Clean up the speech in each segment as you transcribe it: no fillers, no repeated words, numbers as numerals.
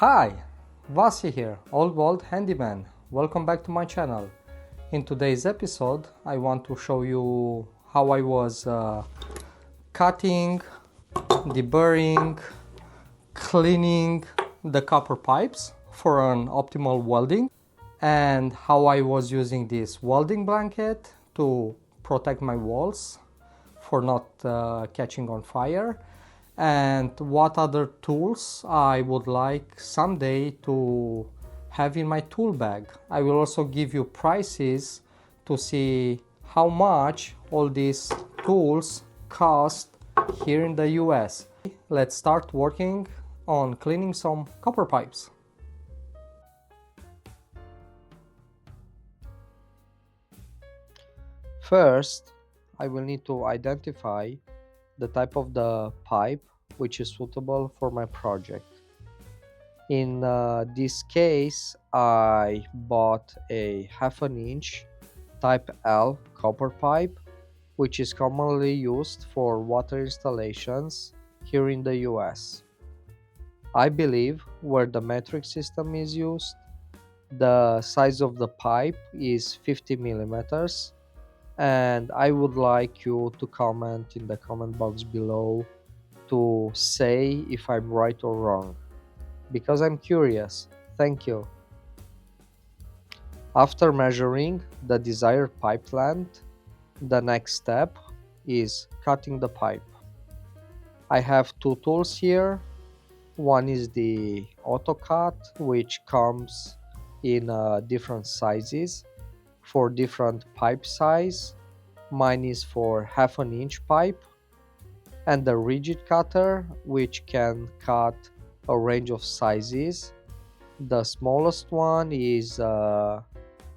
Hi, Vasi here, Old World Handyman. Welcome back to my channel. In today's episode, I want to show you how I was cutting, deburring, cleaning the copper pipes for an optimal welding, and how I was using this welding blanket to protect my walls for not catching on fire, and what other tools I would like someday to have in my tool bag. I will also give you prices to see how much all these tools cost here in the US. Let's start working on cleaning some copper pipes. First, I will need to identify the type of the pipe which is suitable for my project. In this case, I bought a 1/2 inch type L copper pipe, which is commonly used for water installations here in the US. I believe where the metric system is used, the size of the pipe is 50 millimeters, and I would like you to comment in the comment box below to say if I'm right or wrong, because I'm curious. Thank you. After measuring the desired pipe length, the next step is cutting the pipe. I have two tools here. One is the auto cut, which comes in different sizes for different pipe size. Mine is for 1/2 inch pipe, and the rigid cutter, which can cut a range of sizes. The smallest one is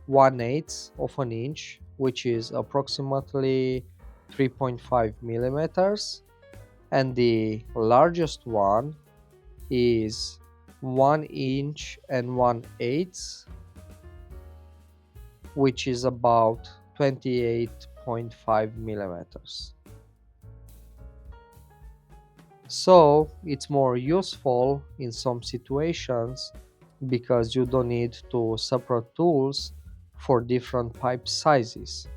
1/8 of an inch, which is approximately 3.5 millimeters, and the largest one is 1 inch and 1/8, which is about 28.5 millimeters. So it's more useful in some situations because you don't need two separate tools for different pipe sizes.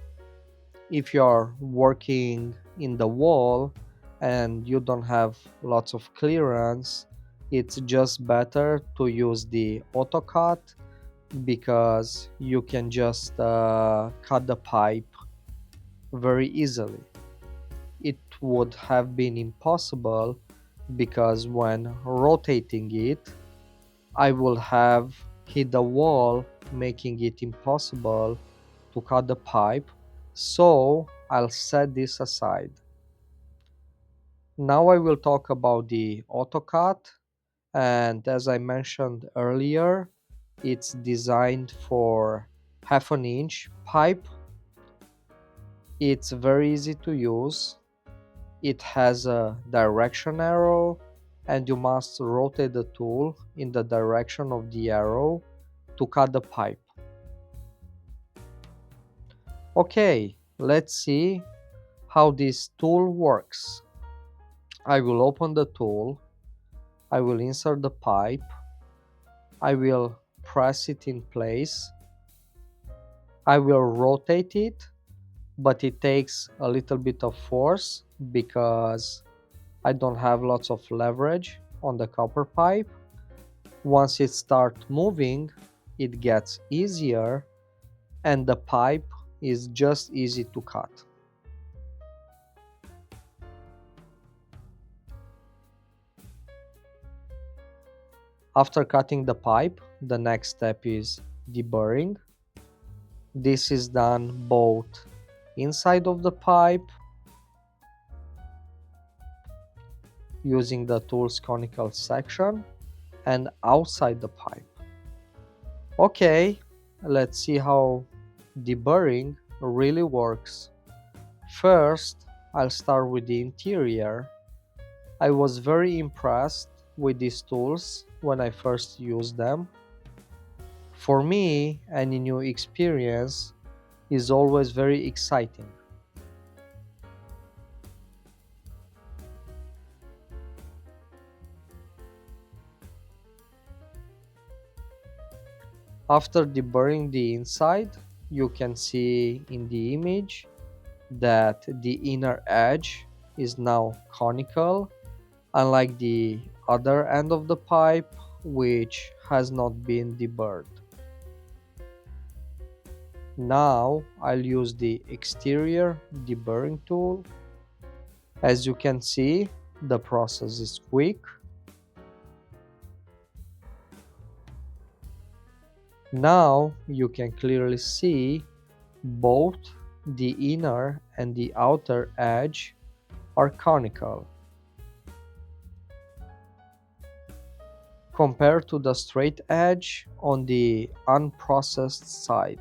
If you are working in the wall and you don't have lots of clearance, it's just better to use the auto cut because you can just cut the pipe very easily. It would have been impossible because when rotating it, I will have hit the wall, making it impossible to cut the pipe, so I'll set this aside. Now I will talk about the auto cut, and as I mentioned earlier, it's designed for 1/2 inch pipe. It's very easy to use. It has a direction arrow, and you must rotate the tool in the direction of the arrow to cut the pipe. Okay, let's see how this tool works. I will open the tool, I will insert the pipe, I will press it in place, I will rotate it, but it takes a little bit of force because I don't have lots of leverage on the copper pipe. Once it starts moving, it gets easier and the pipe is just easy to cut. After cutting the pipe, the next step is deburring. This is done both inside of the pipe using the tool's conical section and outside the pipe. Okay, let's see how deburring really works. First, I'll start with the interior. I was very impressed with these tools when I first used them. For me, any new experience is always very exciting. After deburring the inside, you can see in the image that the inner edge is now conical, unlike the other end of the pipe, which has not been deburred. Now I'll use the exterior deburring tool. As you can see, the process is quick. Now you can clearly see both the inner and the outer edge are conical, compared to the straight edge on the unprocessed side.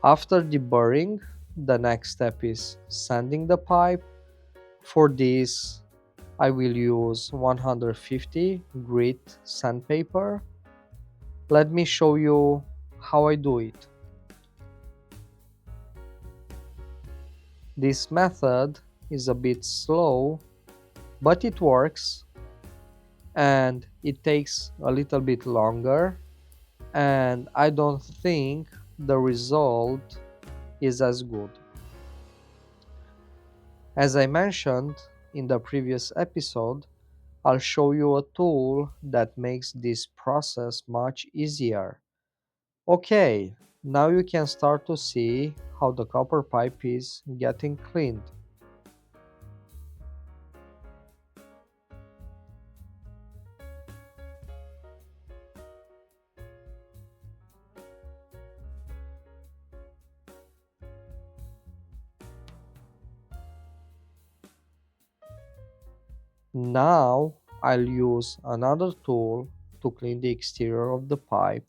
After deburring, the next step is sanding the pipe. For this, I will use 150 grit sandpaper. Let me show you how I do it. This method is a bit slow, but it works, and it takes a little bit longer, and I don't think the result is as good. As I mentioned in the previous episode, I'll show you a tool that makes this process much easier. Okay, now you can start to see how the copper pipe is getting cleaned. Now I'll use another tool to clean the exterior of the pipe.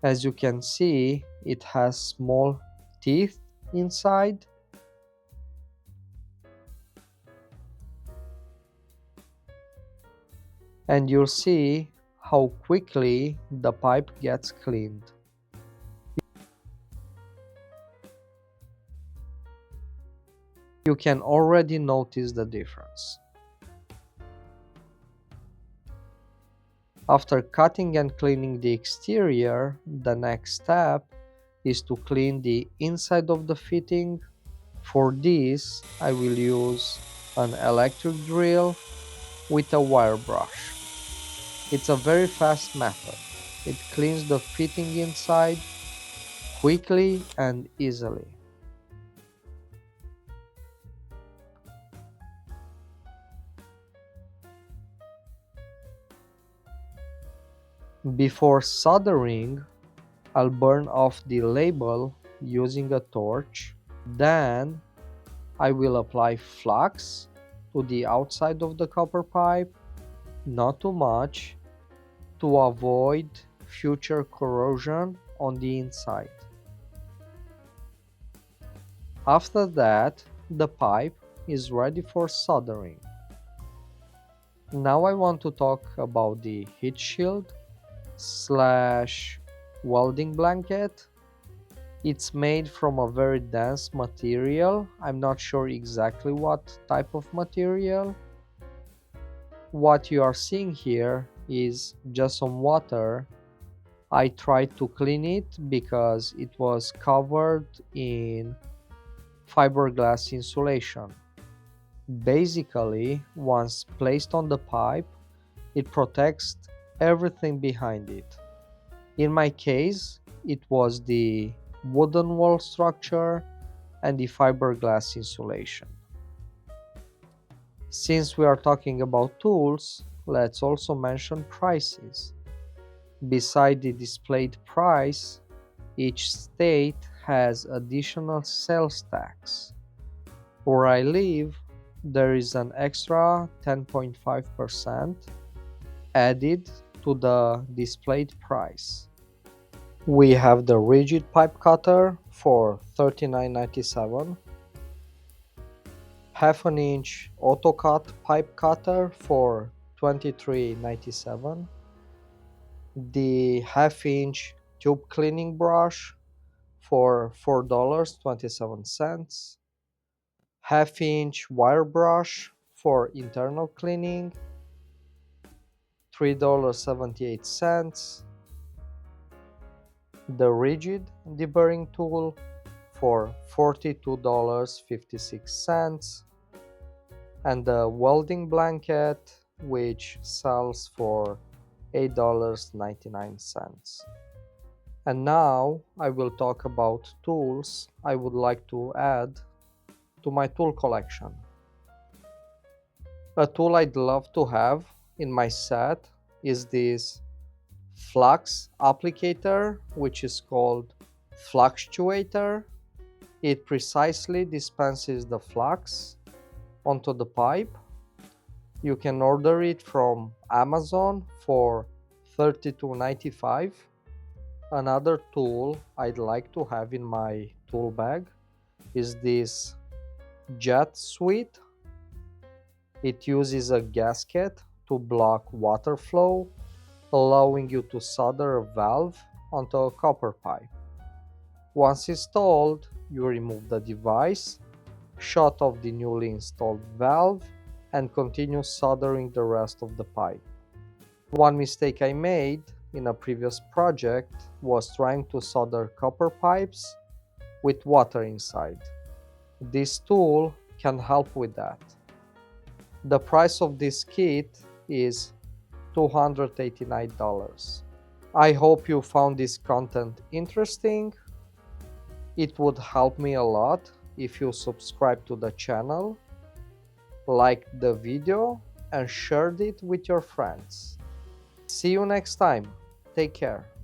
As you can see, it has small teeth inside. And you'll see how quickly the pipe gets cleaned. You can already notice the difference. After cutting and cleaning the exterior, the next step is to clean the inside of the fitting. For this, I will use an electric drill with a wire brush. It's a very fast method. It cleans the fitting inside quickly and easily. Before soldering, I'll burn off the label using a torch. Then I will apply flux to the outside of the copper pipe, not too much, to avoid future corrosion on the inside. After that, the pipe is ready for soldering. Now I want to talk about the heat shield slash welding blanket. It's made from a very dense material. I'm not sure exactly what type of material. What you are seeing here is just some water. I tried to clean it because it was covered in fiberglass insulation. Basically, once placed on the pipe, it protects everything behind it. In my case, it was the wooden wall structure and the fiberglass insulation. Since we are talking about tools, let's also mention prices. Beside the displayed price, each state has additional sales tax. Where I live, there is an extra 10.5% added to the displayed price. We have the rigid pipe cutter for $39.97, half an inch auto cut pipe cutter for $23.97, the half inch tube cleaning brush for $4.27, half inch wire brush for internal cleaning, $3.78. The rigid deburring tool for $42.56, and the welding blanket, which sells for $8.99. And now I will talk about tools I would like to add to my tool collection. A tool I'd love to have in my set is this flux applicator, which is called fluctuator. It precisely dispenses the flux onto the pipe. You can order it from Amazon for $32.95. Another tool I'd like to have in my tool bag is this jet suite. It uses a gasket to block water flow, allowing you to solder a valve onto a copper pipe. Once installed, you remove the device, shut off the newly installed valve, and continue soldering the rest of the pipe. One mistake I made in a previous project was trying to solder copper pipes with water inside. This tool can help with that. The price of this kit is $289. I hope you found this content interesting. It would help me a lot if you subscribe to the channel, liked the video, and shared it with your friends. See you next time. Take care.